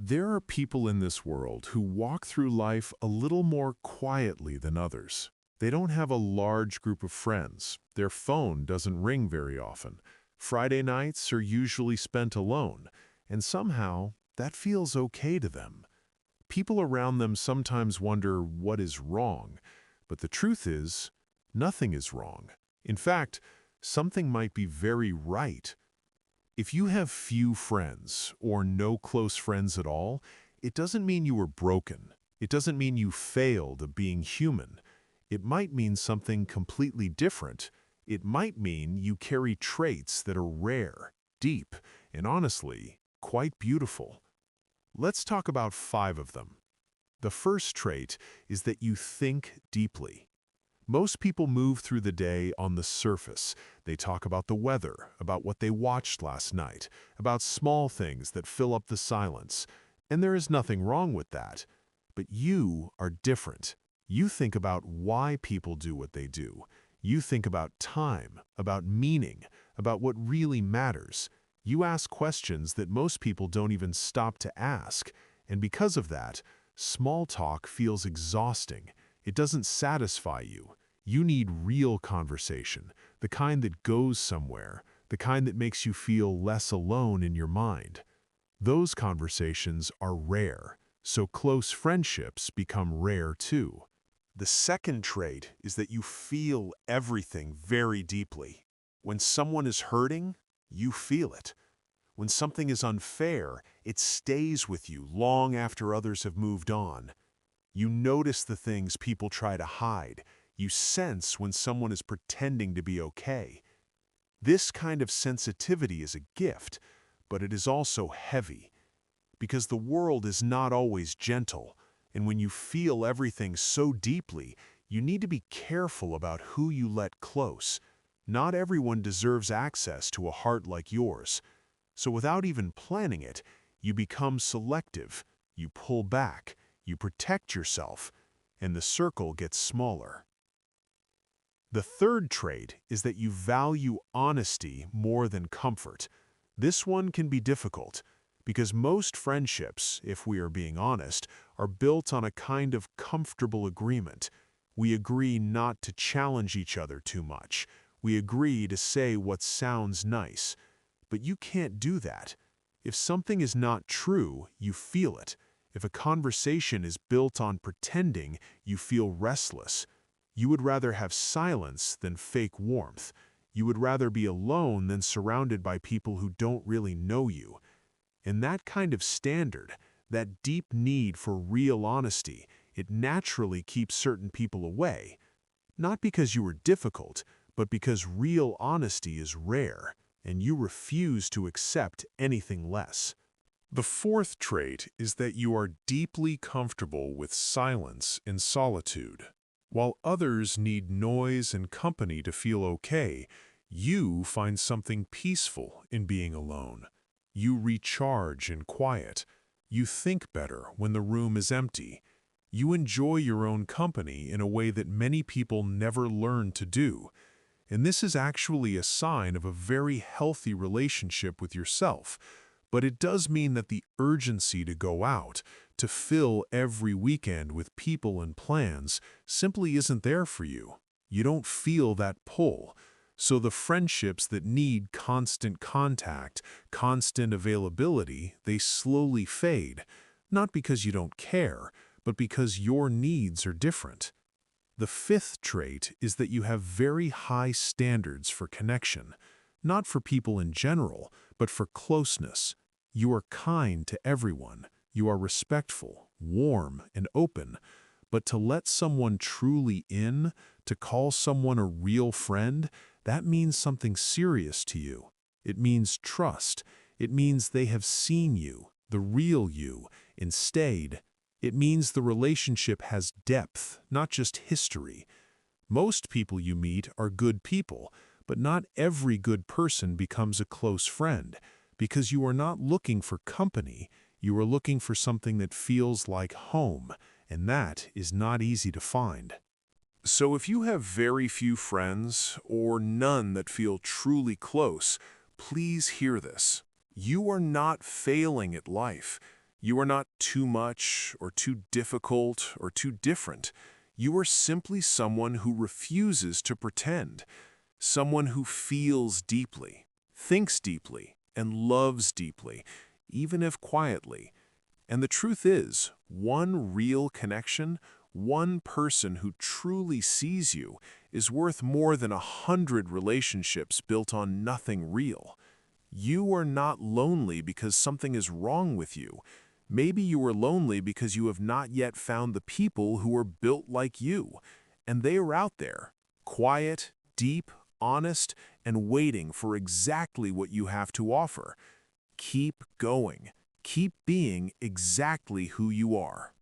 There are people in this world who walk through life a little more quietly than others. They don't have a large group of friends. Their phone doesn't ring very often. Friday nights are usually spent alone, and somehow that feels okay to them. People around them sometimes wonder what is wrong, but the truth is, nothing is wrong. In fact, something might be very right. If you have few friends or no close friends at all, it doesn't mean you were broken. It doesn't mean you failed at being human. It might mean something completely different. It might mean you carry traits that are rare, deep, and honestly, quite beautiful. Let's talk about 5 of them. The first trait is that you think deeply. Most people move through the day on the surface. They talk about the weather, about what they watched last night, about small things that fill up the silence. And there is nothing wrong with that. But you are different. You think about why people do what they do. You think about time, about meaning, about what really matters. You ask questions that most people don't even stop to ask. And because of that, small talk feels exhausting. It doesn't satisfy you. You need real conversation, the kind that goes somewhere, the kind that makes you feel less alone in your mind. Those conversations are rare, so close friendships become rare too. The second trait is that you feel everything very deeply. When someone is hurting, you feel it. When something is unfair, it stays with you long after others have moved on. You notice the things people try to hide. You sense when someone is pretending to be okay. This kind of sensitivity is a gift, but it is also heavy, because the world is not always gentle, and when you feel everything so deeply, you need to be careful about who you let close. Not everyone deserves access to a heart like yours. So without even planning it, you become selective, you pull back, you protect yourself, and the circle gets smaller. The third trait is that you value honesty more than comfort. This one can be difficult, because most friendships, if we are being honest, are built on a kind of comfortable agreement. We agree not to challenge each other too much. We agree to say what sounds nice. But you can't do that. If something is not true, you feel it. If a conversation is built on pretending, you feel restless. You would rather have silence than fake warmth. You would rather be alone than surrounded by people who don't really know you. And that kind of standard, that deep need for real honesty, it naturally keeps certain people away. Not because you are difficult, but because real honesty is rare, and you refuse to accept anything less. The fourth trait is that you are deeply comfortable with silence and solitude. While others need noise and company to feel okay, you find something peaceful in being alone. You recharge in quiet. You think better when the room is empty. You enjoy your own company in a way that many people never learn to do. And this is actually a sign of a very healthy relationship with yourself. But it does mean that the urgency to go out, to fill every weekend with people and plans, simply isn't there for you. You don't feel that pull. So the friendships that need constant contact, constant availability, they slowly fade. Not because you don't care, but because your needs are different. The fifth trait is that you have very high standards for connection, not for people in general, but for closeness. You are kind to everyone. You are respectful, warm, and open. But to let someone truly in, to call someone a real friend, that means something serious to you. It means trust. It means they have seen you, the real you, and stayed. It means the relationship has depth, not just history. Most people you meet are good people, but not every good person becomes a close friend, because you are not looking for company, you are looking for something that feels like home, and that is not easy to find. So if you have very few friends, or none that feel truly close, please hear this. You are not failing at life. You are not too much or too difficult or too different. You are simply someone who refuses to pretend, someone who feels deeply, thinks deeply, and loves deeply, even if quietly. And the truth is, one real connection, one person who truly sees you, is worth more than 100 relationships built on nothing real. You are not lonely because something is wrong with you. Maybe you are lonely because you have not yet found the people who are built like you. And they are out there, quiet, deep, honest, and waiting for exactly what you have to offer. Keep going. Keep being exactly who you are.